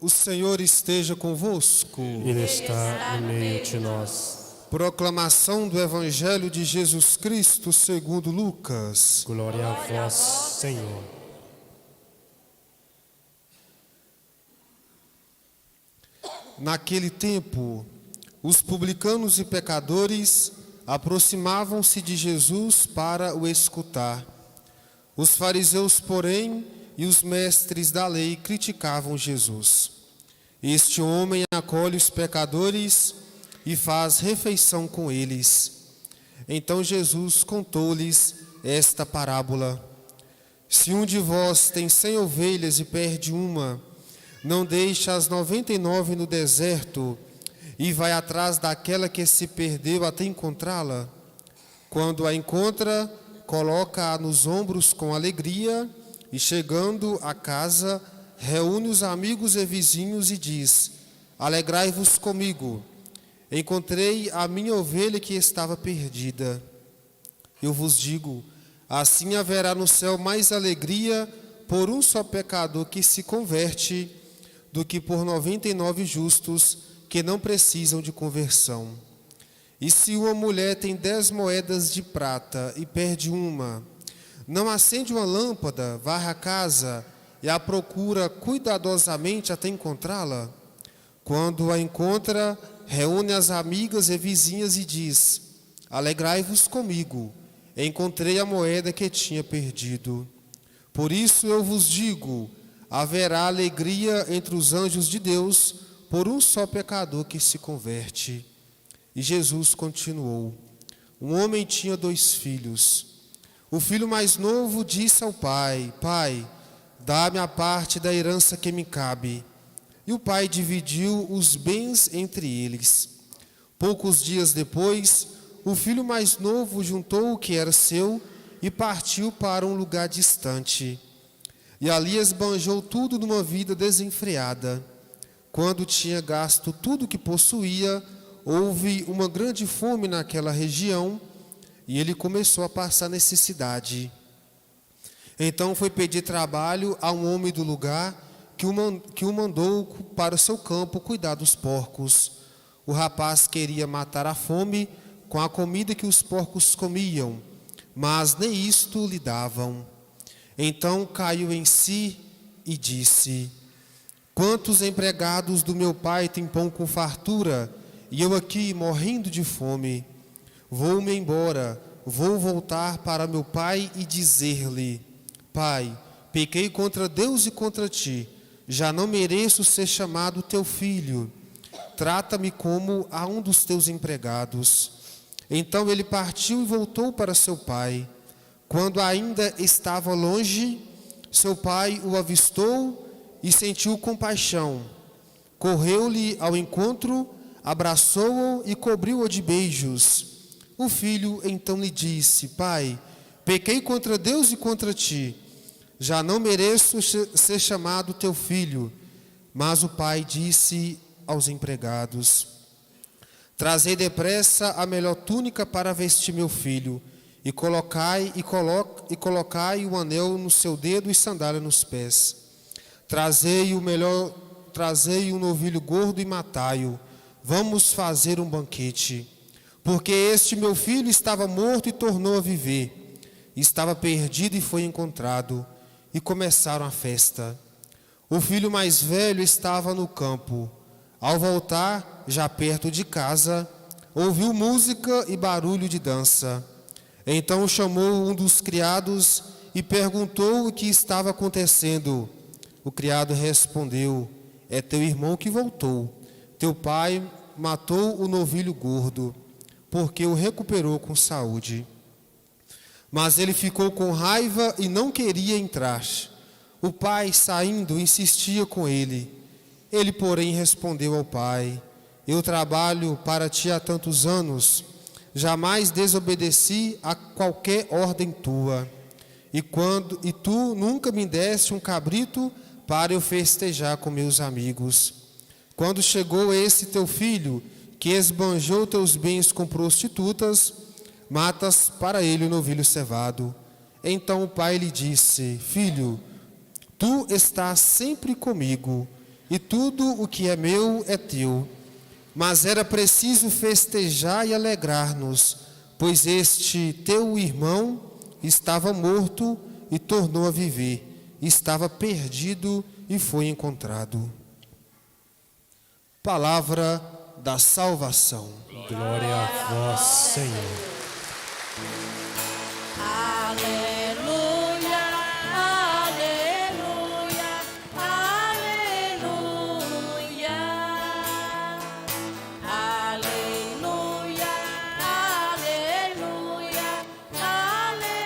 O Senhor esteja convosco. Ele está no meio de nós. Proclamação do Evangelho de Jesus Cristo segundo Lucas. Glória a vós, Senhor. Naquele tempo, os publicanos e pecadores aproximavam-se de Jesus para o escutar. Os fariseus, porém, e os mestres da lei criticavam Jesus. Este homem acolhe os pecadores e faz refeição com eles. Então Jesus contou-lhes esta parábola: se um de vós tem 100 ovelhas e perde uma, não deixa as 99 no deserto e vai atrás daquela que se perdeu até encontrá-la? Quando a encontra, coloca-a nos ombros com alegria e, chegando a casa, reúne os amigos e vizinhos e diz: alegrai-vos comigo, encontrei a minha ovelha que estava perdida. Eu vos digo, assim haverá no céu mais alegria por um só pecador que se converte do que por 99 justos que não precisam de conversão. E se uma mulher tem 10 moedas de prata e perde uma, não acende uma lâmpada, varre a casa e a procura cuidadosamente até encontrá-la? Quando a encontra, reúne as amigas e vizinhas e diz: alegrai-vos comigo, encontrei a moeda que tinha perdido. Por isso eu vos digo, haverá alegria entre os anjos de Deus por um só pecador que se converte. E Jesus continuou: um homem tinha 2 filhos. O filho mais novo disse ao pai: pai, dá-me a parte da herança que me cabe. E o pai dividiu os bens entre eles. Poucos dias depois, o filho mais novo juntou o que era seu e partiu para um lugar distante. E ali esbanjou tudo numa vida desenfreada. Quando tinha gasto tudo que possuía, houve uma grande fome naquela região e ele começou a passar necessidade. Então foi pedir trabalho a um homem do lugar que o mandou para o seu campo cuidar dos porcos. O rapaz queria matar a fome com a comida que os porcos comiam, mas nem isto lhe davam. Então caiu em si e disse: quantos empregados do meu pai têm pão com fartura, e eu aqui morrendo de fome? Vou-me embora, vou voltar para meu pai e dizer-lhe: pai, pequei contra Deus e contra ti, já não mereço ser chamado teu filho. Trata-me como a um dos teus empregados. Então ele partiu e voltou para seu pai. Quando ainda estava longe, seu pai o avistou e sentiu compaixão. Correu-lhe ao encontro, abraçou-o e cobriu-o de beijos. O filho então lhe disse: pai, pequei contra Deus e contra ti, já não mereço ser chamado teu filho. Mas o pai disse aos empregados: trazei depressa a melhor túnica para vestir meu filho, e colocai o anel no seu dedo e sandália nos pés. Trazei um novilho gordo e matai-o. Vamos fazer um banquete. Porque este meu filho estava morto e tornou a viver. Estava perdido e foi encontrado. E começaram a festa. O filho mais velho estava no campo. Ao voltar, já perto de casa, ouviu música e barulho de dança. Então chamou um dos criados e perguntou o que estava acontecendo. O criado respondeu: é teu irmão que voltou. Teu pai matou o novilho gordo, porque o recuperou com saúde. Mas ele ficou com raiva e não queria entrar. O pai, saindo, insistia com ele. Ele, porém, respondeu ao pai: eu trabalho para ti há tantos anos, jamais desobedeci a qualquer ordem tua. E tu nunca me deste um cabrito para eu festejar com meus amigos. Quando chegou esse teu filho, que esbanjou teus bens com prostitutas, matas para ele o novilho cevado. Então o pai lhe disse: filho, tu estás sempre comigo, e tudo o que é meu é teu. Mas era preciso festejar e alegrar-nos, pois este teu irmão estava morto e tornou a viver, estava perdido e foi encontrado. Palavra da salvação. Glória a vós, Senhor. Aleluia, aleluia, aleluia. Aleluia, aleluia, aleluia.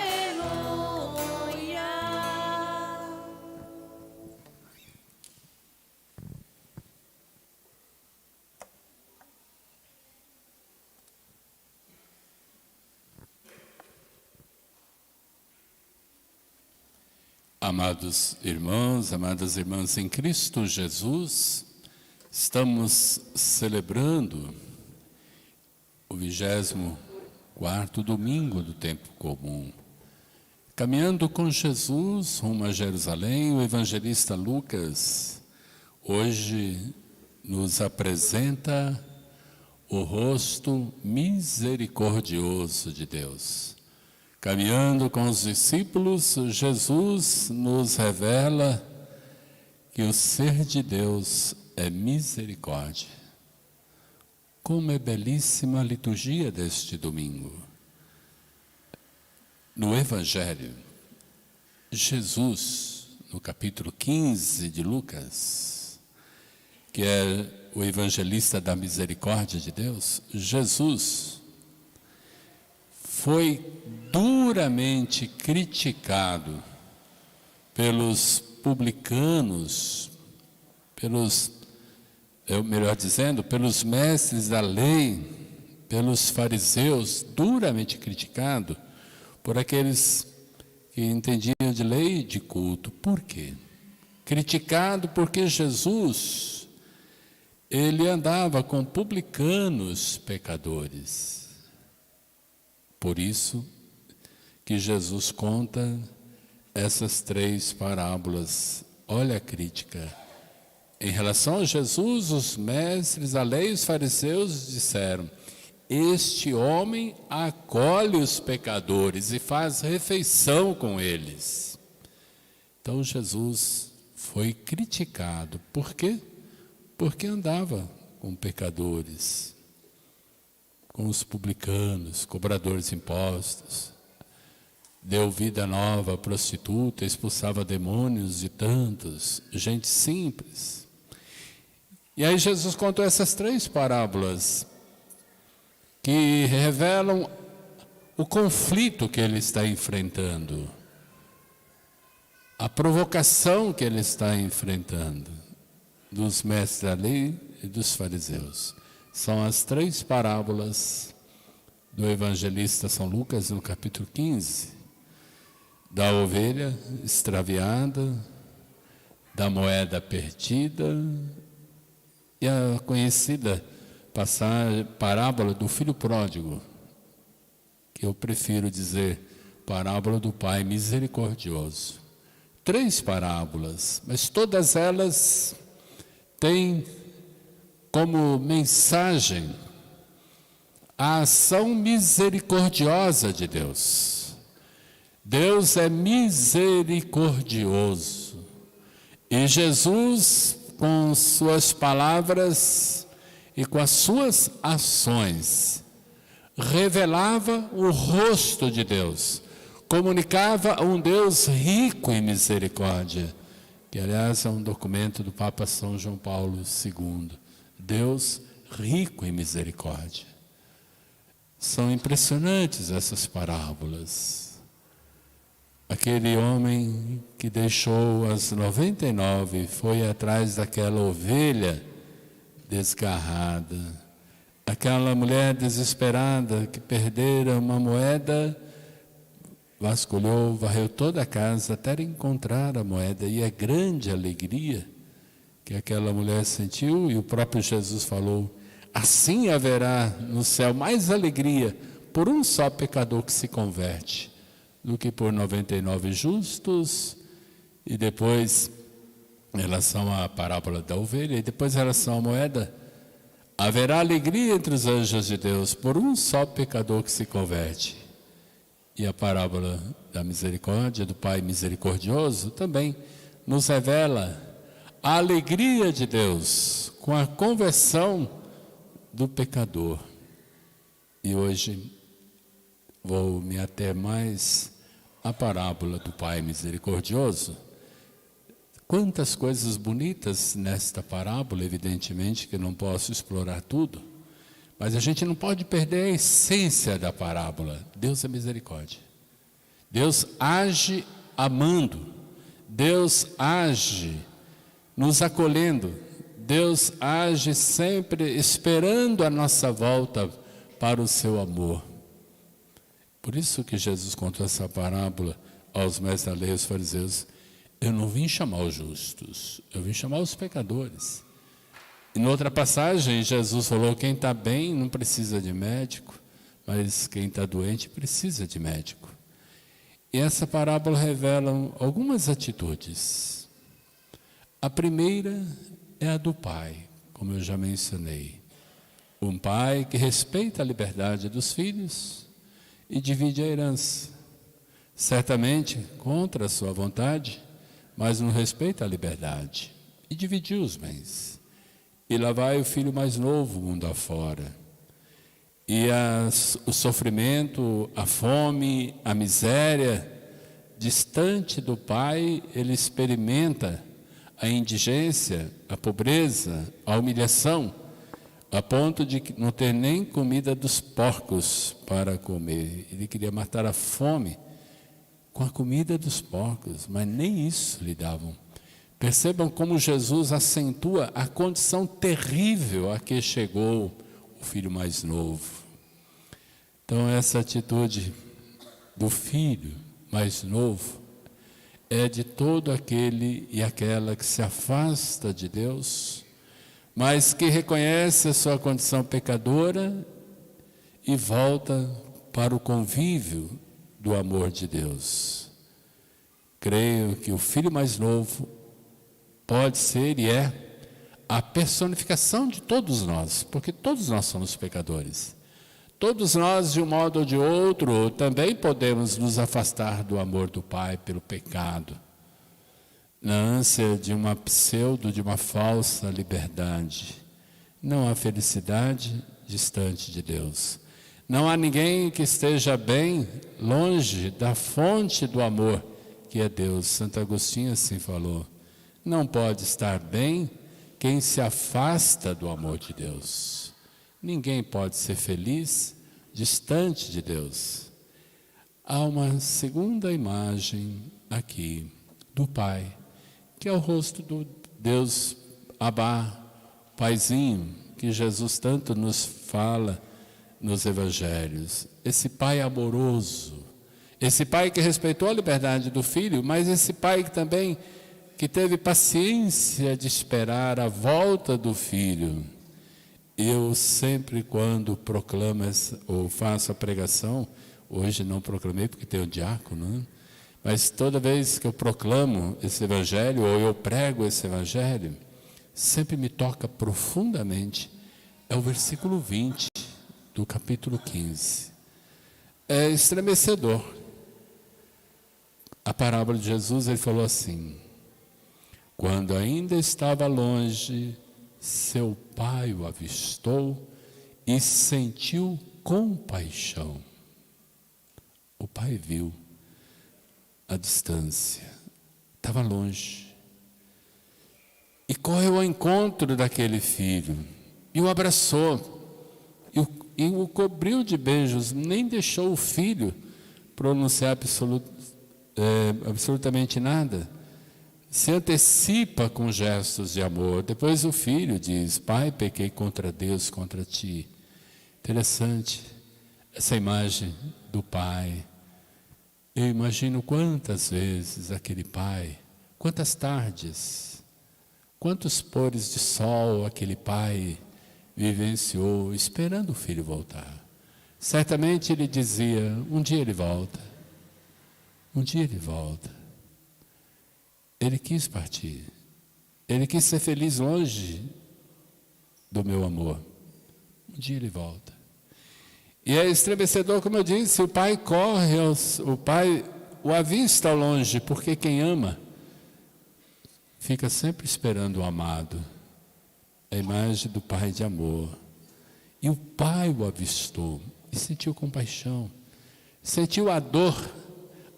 Amados irmãos, amadas irmãs em Cristo Jesus, estamos celebrando o 24º domingo do tempo comum. Caminhando com Jesus rumo a Jerusalém, o evangelista Lucas hoje nos apresenta o rosto misericordioso de Deus. Caminhando com os discípulos, Jesus nos revela que o ser de Deus é misericórdia. Como é belíssima a liturgia deste domingo. No Evangelho, Jesus, no capítulo 15 de Lucas, que é o evangelista da misericórdia de Deus, Jesus foi duramente criticado pelos publicanos, pelos mestres da lei, pelos fariseus, duramente criticado por aqueles que entendiam de lei e de culto. Por quê? Criticado porque Jesus, ele andava com publicanos pecadores. Por isso que Jesus conta essas 3 parábolas. Olha a crítica. Em relação a Jesus, os mestres da lei e os fariseus disseram: este homem acolhe os pecadores e faz refeição com eles. Então Jesus foi criticado. Por quê? Porque andava com pecadores, com os publicanos, cobradores de impostos, deu vida nova à prostituta, expulsava demônios de tantos, gente simples. E aí Jesus contou essas 3 parábolas que revelam o conflito que ele está enfrentando, a provocação que ele está enfrentando dos mestres da lei e dos fariseus. São as 3 parábolas do evangelista São Lucas, no capítulo 15, da ovelha extraviada, da moeda perdida e a conhecida parábola do filho pródigo, que eu prefiro dizer parábola do pai misericordioso. 3 parábolas, mas todas elas têm como mensagem a ação misericordiosa de Deus. Deus é misericordioso. E Jesus, com suas palavras e com as suas ações, revelava o rosto de Deus, comunicava um Deus rico em misericórdia, que aliás é um documento do Papa São João Paulo II. Deus rico em misericórdia. São impressionantes essas parábolas. Aquele homem que deixou as 99 e foi atrás daquela ovelha desgarrada. Aquela mulher desesperada que perdera uma moeda, vasculhou, varreu toda a casa até encontrar a moeda. E a grande alegria que aquela mulher sentiu, e o próprio Jesus falou: assim haverá no céu mais alegria por um só pecador que se converte, do que por 99 justos, e depois em relação à parábola da ovelha, e depois em relação à moeda, haverá alegria entre os anjos de Deus por um só pecador que se converte. E a parábola da misericórdia, do Pai misericordioso, também nos revela a alegria de Deus com a conversão do pecador. E hoje vou me ater mais à parábola do Pai misericordioso. Quantas coisas bonitas nesta parábola, evidentemente que eu não posso explorar tudo, mas a gente não pode perder a essência da parábola. Deus é misericórdia. Deus age amando. Deus age nos acolhendo. Deus age sempre esperando a nossa volta para o seu amor. Por isso que Jesus contou essa parábola aos mestres da lei e aos fariseus. Eu não vim chamar os justos, eu vim chamar os pecadores. E em outra passagem, Jesus falou, quem está bem não precisa de médico, mas quem está doente precisa de médico. E essa parábola revela algumas atitudes. A primeira é a do pai, como eu já mencionei. Um pai que respeita a liberdade dos filhos e divide a herança. Certamente contra a sua vontade, mas não respeita a liberdade, e dividiu os bens. E lá vai o filho mais novo, mundo afora. E o sofrimento, a fome, a miséria, distante do pai, ele experimenta a indigência, a pobreza, a humilhação, a ponto de não ter nem comida dos porcos para comer. Ele queria matar a fome com a comida dos porcos, mas nem isso lhe davam. Percebam como Jesus acentua a condição terrível a que chegou o filho mais novo. Então essa atitude do filho mais novo é de todo aquele e aquela que se afasta de Deus, mas que reconhece a sua condição pecadora e volta para o convívio do amor de Deus. Creio que o filho mais novo pode ser e é a personificação de todos nós, porque todos nós somos pecadores. Todos nós, de um modo ou de outro, também podemos nos afastar do amor do Pai pelo pecado, na ânsia de uma de uma falsa liberdade. Não há felicidade distante de Deus. Não há ninguém que esteja bem longe da fonte do amor, que é Deus. Santo Agostinho assim falou. Não pode estar bem quem se afasta do amor de Deus. Ninguém pode ser feliz distante de Deus. Há uma segunda imagem aqui do Pai, que é o rosto do Deus Abá, Paizinho, que Jesus tanto nos fala nos evangelhos. Esse Pai amoroso, esse Pai que respeitou a liberdade do filho, mas esse Pai que também que teve paciência de esperar a volta do filho. Eu sempre, quando proclamo ou faço a pregação, hoje não proclamei porque tem o diácono, né? Mas toda vez que eu proclamo esse evangelho, ou eu prego esse evangelho, sempre me toca profundamente, é o versículo 20 do capítulo 15. É estremecedor. A parábola de Jesus, ele falou assim: quando ainda estava longe, seu pai o avistou e sentiu compaixão. O pai viu a distância, estava longe, e correu ao encontro daquele filho, e o abraçou, e o cobriu de beijos, nem deixou o filho pronunciar absolutamente nada. Se antecipa com gestos de amor. Depois o filho diz: pai, pequei contra Deus, contra ti. Interessante essa imagem do pai. Eu imagino quantas vezes aquele pai, quantas tardes, quantos pôres de sol aquele pai vivenciou esperando o filho voltar. Certamente ele dizia: um dia ele volta, um dia ele volta. Ele quis partir, Ele quis ser feliz longe do meu amor. Um dia ele volta. E é estremecedor, como eu disse, o pai corre, o pai o avista ao longe, porque quem ama fica sempre esperando o amado. A imagem do pai de amor. E o pai o avistou e sentiu compaixão. Sentiu a dor,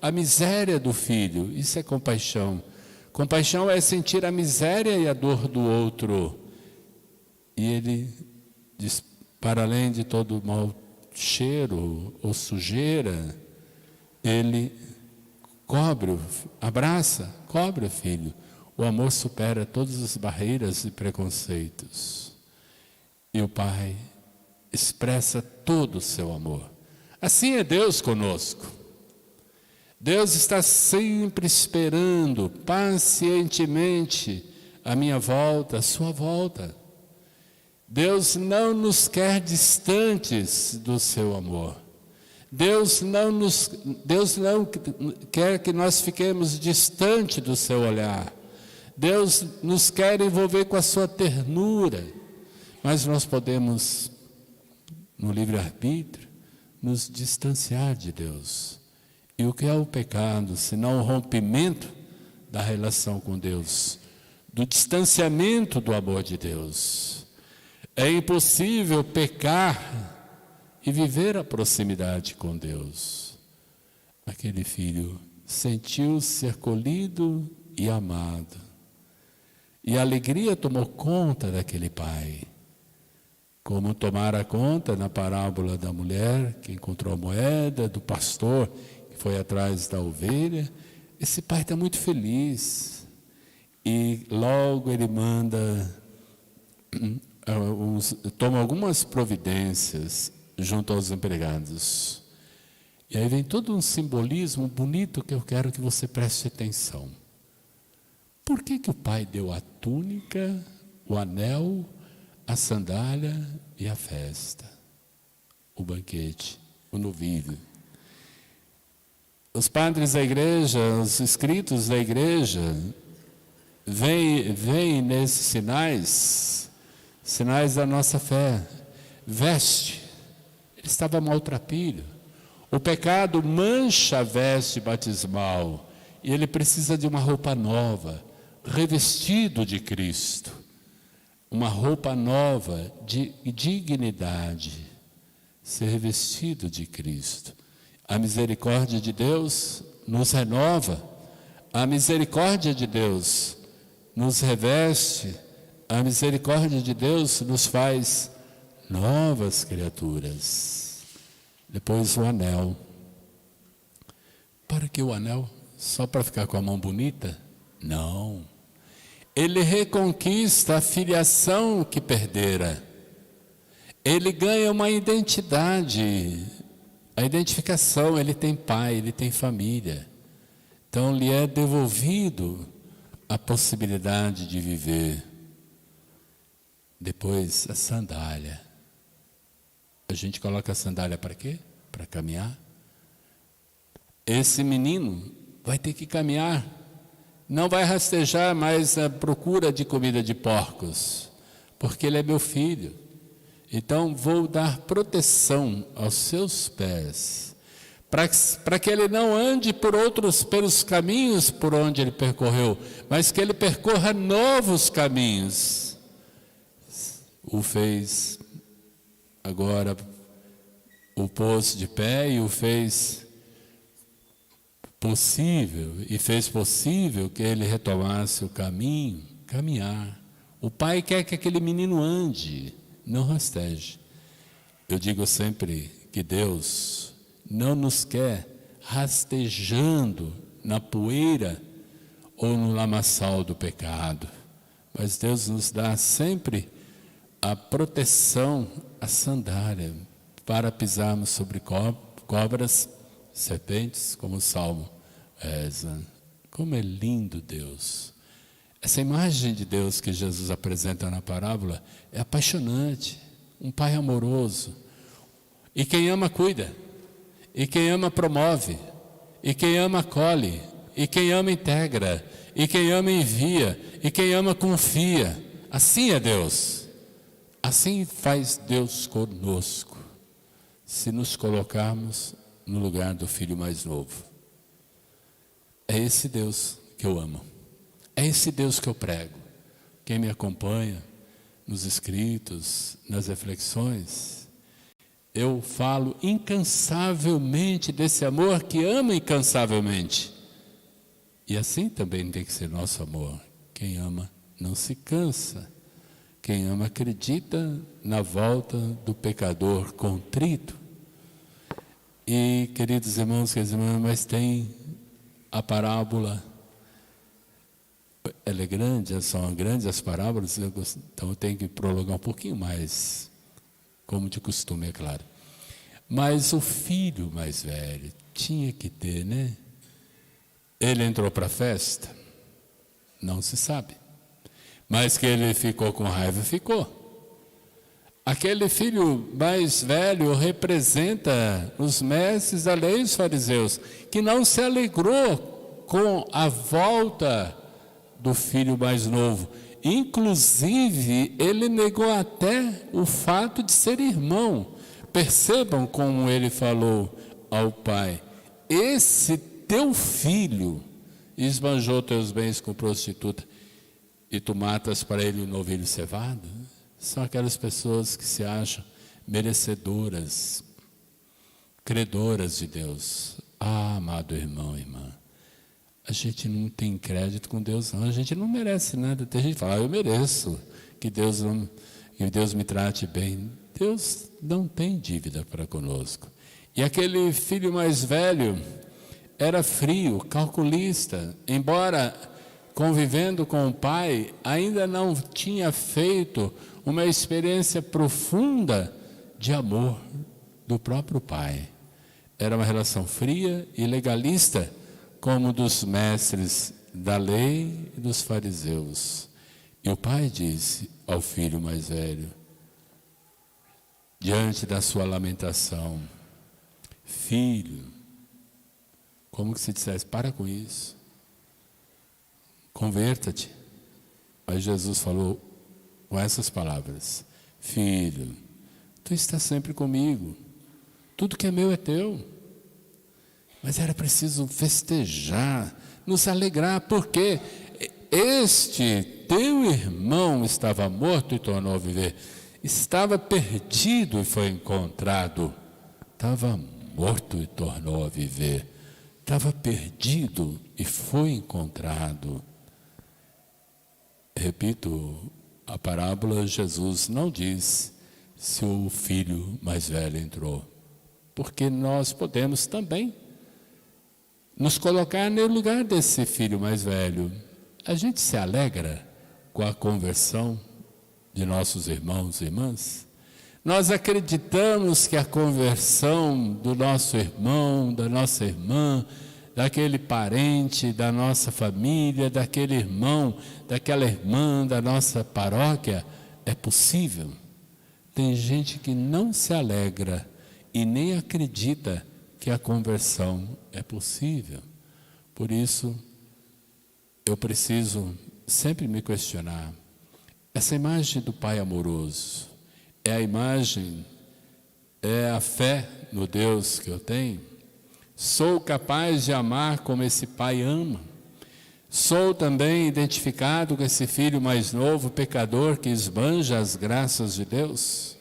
a miséria do filho. Isso é compaixão. Compaixão é sentir a miséria e a dor do outro. E ele diz, para além de todo mau cheiro ou sujeira, ele abraça, cobre o filho. O amor supera todas as barreiras e preconceitos. E o pai expressa todo o seu amor. Assim é Deus conosco. Deus está sempre esperando pacientemente a minha volta, a sua volta. Deus não nos quer distantes do seu amor. Deus não quer que nós fiquemos distante do seu olhar. Deus nos quer envolver com a sua ternura. Mas nós podemos, no livre-arbítrio, nos distanciar de Deus. E o que é o pecado, senão o rompimento da relação com Deus, do distanciamento do amor de Deus? É impossível pecar e viver a proximidade com Deus. Aquele filho sentiu-se acolhido e amado. E a alegria tomou conta daquele pai. Como tomara conta na parábola da mulher que encontrou a moeda, do pastor que foi atrás da ovelha. Esse pai está muito feliz. E logo ele toma algumas providências junto aos empregados. E aí vem todo um simbolismo bonito que eu quero que você preste atenção. Por que o pai deu a túnica, o anel, a sandália e a festa? O banquete, o novilho. Os padres da igreja, os escritos da igreja, veem nesses sinais da nossa fé. Veste, ele estava maltrapilho. O pecado mancha a veste batismal e ele precisa de uma roupa nova, revestido de Cristo. Uma roupa nova de dignidade, ser revestido de Cristo. A misericórdia de Deus nos renova, a misericórdia de Deus nos reveste, a misericórdia de Deus nos faz novas criaturas. Depois o anel. Para que o anel? Só para ficar com a mão bonita? Não. Ele reconquista a filiação que perdera. Ele ganha uma identidade, a identificação. Ele tem pai, ele tem família. Então lhe é devolvido a possibilidade de viver. Depois a sandália. A gente coloca a sandália para quê? Para caminhar. Esse menino vai ter que caminhar. Não vai rastejar mais à procura de comida de porcos, porque ele é meu filho. Então vou dar proteção aos seus pés, para que ele não ande pelos caminhos por onde ele percorreu, mas que ele percorra novos caminhos. O fez agora, o pôs de pé e o fez possível, e fez possível que ele retomasse o caminho, caminhar. O pai quer que aquele menino ande, não rasteje. Eu digo sempre que Deus não nos quer rastejando na poeira ou no lamaçal do pecado, mas Deus nos dá sempre a proteção, a sandália, para pisarmos sobre cobras, serpentes, como o Salmo reza. Como é lindo Deus. Essa imagem de Deus que Jesus apresenta na parábola é apaixonante. Um pai amoroso. E quem ama cuida. E quem ama promove. E quem ama acolhe. E quem ama integra. e quem ama envia, e quem ama confia. Assim é Deus. Assim faz Deus conosco, se nos colocarmos no lugar do filho mais novo. É esse Deus que eu amo. É esse Deus que eu prego. Quem me acompanha nos escritos, nas reflexões, eu falo incansavelmente desse amor que ama incansavelmente. E assim também tem que ser nosso amor. Quem ama não se cansa. Quem ama acredita na volta do pecador contrito. E, queridos irmãos, queridas irmãs, mas tem a parábola. Ela é grande, são grandes as parábolas, então eu tenho que prolongar um pouquinho mais, como de costume, é claro. Mas o filho mais velho tinha que ter, né? Ele entrou para a festa? Não se sabe. Mas que ele ficou com raiva, ficou. Aquele filho mais velho representa os mestres da lei, os fariseus, que não se alegrou com a volta do filho mais novo. Inclusive, ele negou até o fato de ser irmão. Percebam como ele falou ao pai: esse teu filho esbanjou teus bens com prostituta e tu matas para ele um novilho cevado. São aquelas pessoas que se acham merecedoras, credoras de Deus. Ah, amado irmão e irmã, a gente não tem crédito com Deus, não. A gente não merece nada. Tem gente que fala: eu mereço que Deus me trate bem. Deus não tem dívida para conosco. E aquele filho mais velho era frio, calculista, embora convivendo com o pai, ainda não tinha feito uma experiência profunda de amor do próprio pai. Era uma relação fria e legalista, como dos mestres da lei e dos fariseus. E o pai disse ao filho mais velho, diante da sua lamentação: filho, como que se dissesse, para com isso, converta-te. Mas Jesus falou com essas palavras: filho, tu estás sempre comigo, tudo que é meu é teu. Mas era preciso festejar, nos alegrar, porque este teu irmão estava morto e tornou a viver, estava perdido e foi encontrado, estava morto e tornou a viver, estava perdido e foi encontrado. Repito, a parábola, Jesus não diz se o filho mais velho entrou, porque nós podemos também nos colocar no lugar desse filho mais velho. A gente se alegra com a conversão de nossos irmãos e irmãs. Nós acreditamos que a conversão do nosso irmão, da nossa irmã, daquele parente, da nossa família, daquele irmão, daquela irmã da nossa paróquia é possível. Tem gente que não se alegra e nem acredita que a conversão é possível. Por isso, eu preciso sempre me questionar: essa imagem do Pai amoroso é a imagem, é a fé no Deus que eu tenho? Sou capaz de amar como esse Pai ama? Sou também identificado com esse filho mais novo, pecador, que esbanja as graças de Deus?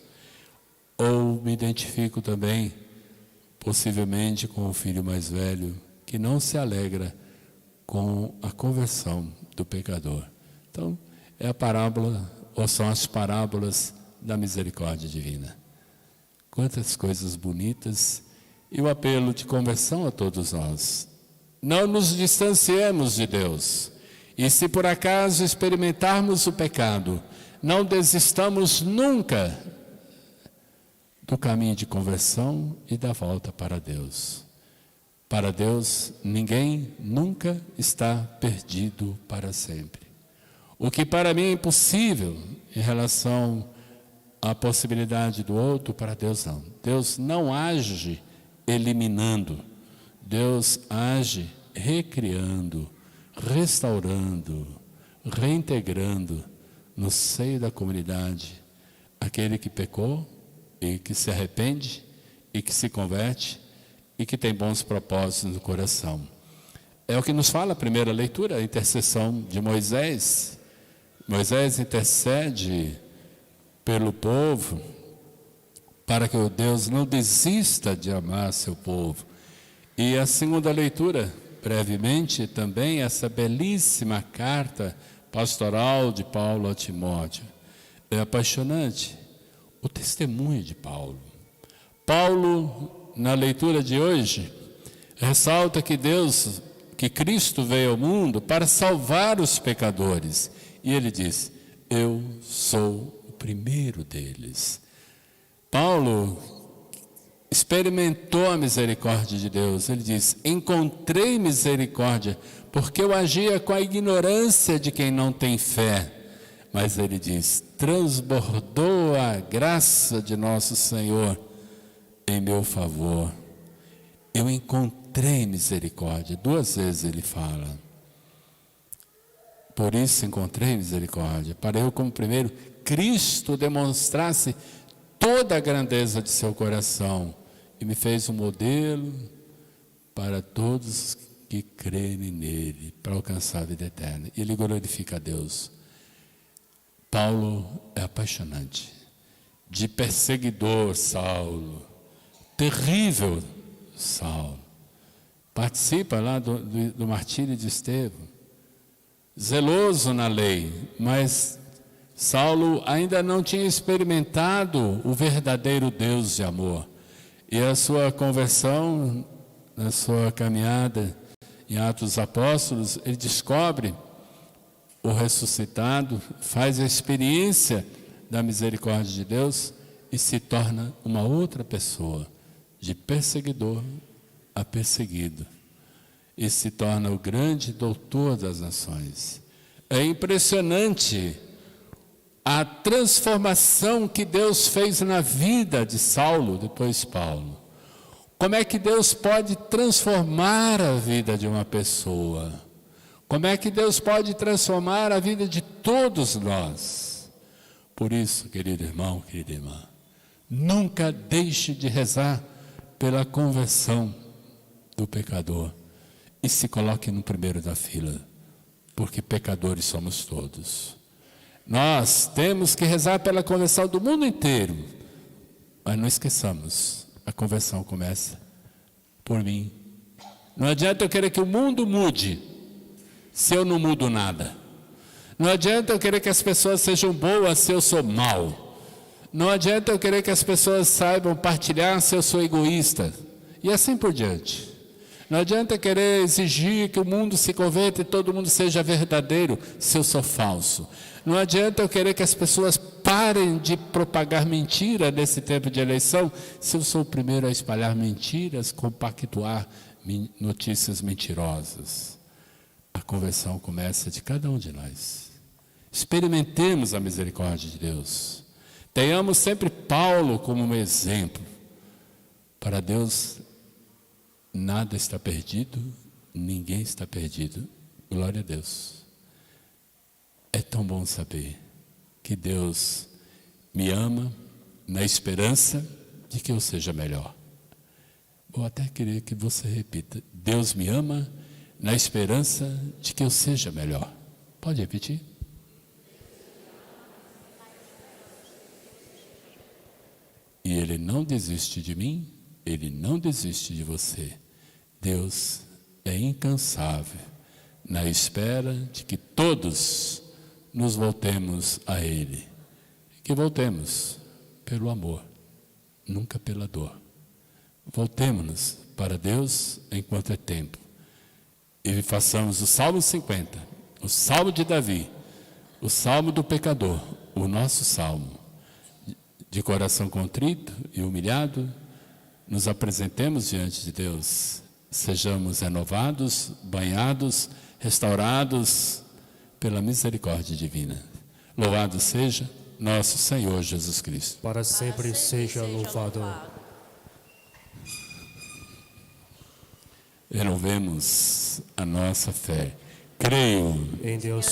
Ou me identifico também, possivelmente, com o filho mais velho, que não se alegra com a conversão do pecador? Então, é a parábola, ou são as parábolas da misericórdia divina. Quantas coisas bonitas, e o apelo de conversão a todos nós. Não nos distanciemos de Deus, e se por acaso experimentarmos o pecado, não desistamos nunca do caminho de conversão e da volta para Deus. Para Deus, ninguém nunca está perdido para sempre. O que para mim é impossível em relação à possibilidade do outro, para Deus não. Deus não age eliminando, Deus age recriando, restaurando, reintegrando no seio da comunidade aquele que pecou e que se arrepende e que se converte e que tem bons propósitos no coração. É o que nos fala a primeira leitura, a intercessão de Moisés. Moisés intercede pelo povo para que o Deus não desista de amar seu povo. E a segunda leitura, brevemente, também essa belíssima carta pastoral de Paulo a Timóteo. É apaixonante o testemunho de Paulo. Paulo, na leitura de hoje, ressalta que Cristo veio ao mundo para salvar os pecadores. E ele diz: eu sou o primeiro deles. Paulo experimentou a misericórdia de Deus. Ele diz: encontrei misericórdia, porque eu agia com a ignorância de quem não tem fé. Mas ele diz: transbordou a graça de nosso Senhor em meu favor. Eu encontrei misericórdia. 2 vezes ele fala. Por isso encontrei misericórdia, para eu, como primeiro, Cristo demonstrasse toda a grandeza de seu coração e me fez um modelo para todos que crerem nele, para alcançar a vida eterna. E ele glorifica a Deus. Paulo é apaixonante. De perseguidor, Saulo, terrível Saulo, participa lá do martírio de Estevão, zeloso na lei, mas Saulo ainda não tinha experimentado o verdadeiro Deus de amor. E a sua conversão, na sua caminhada em Atos dos Apóstolos, ele descobre o ressuscitado, faz a experiência da misericórdia de Deus e se torna uma outra pessoa, de perseguidor a perseguido, e se torna o grande doutor das nações. É impressionante a transformação que Deus fez na vida de Saulo, depois Paulo. Como é que Deus pode transformar a vida de uma pessoa? Como é que Deus pode transformar a vida de todos nós? Por isso, querido irmão, querida irmã, nunca deixe de rezar pela conversão do pecador e se coloque no primeiro da fila, porque pecadores somos todos. Nós temos que rezar pela conversão do mundo inteiro, mas não esqueçamos, a conversão começa por mim. Não adianta eu querer que o mundo mude se eu não mudo nada. Não adianta eu querer que as pessoas sejam boas se eu sou mau. Não adianta eu querer que as pessoas saibam partilhar se eu sou egoísta. E assim por diante. Não adianta querer exigir que o mundo se converta e todo mundo seja verdadeiro se eu sou falso. Não adianta eu querer que as pessoas parem de propagar mentira nesse tempo de eleição se eu sou o primeiro a espalhar mentiras, compactuar notícias mentirosas. A conversão começa de cada um de nós. Experimentemos a misericórdia de Deus. Tenhamos sempre Paulo como um exemplo. Para Deus, nada está perdido, ninguém está perdido. Glória a Deus. É tão bom saber que Deus me ama na esperança de que eu seja melhor. Vou até querer que você repita. Deus me ama na esperança de que eu seja melhor. Pode repetir? E Ele não desiste de mim, Ele não desiste de você. Deus é incansável na espera de que todos nos voltemos a Ele. Que voltemos pelo amor, nunca pela dor. Voltemos-nos para Deus enquanto é tempo. E façamos o Salmo 50, o Salmo de Davi, o Salmo do pecador, o nosso Salmo. De coração contrito e humilhado, nos apresentemos diante de Deus. Sejamos renovados, banhados, restaurados pela misericórdia divina. Louvado seja nosso Senhor Jesus Cristo. Para sempre seja louvado. Renovemos a nossa fé. Creio em Deus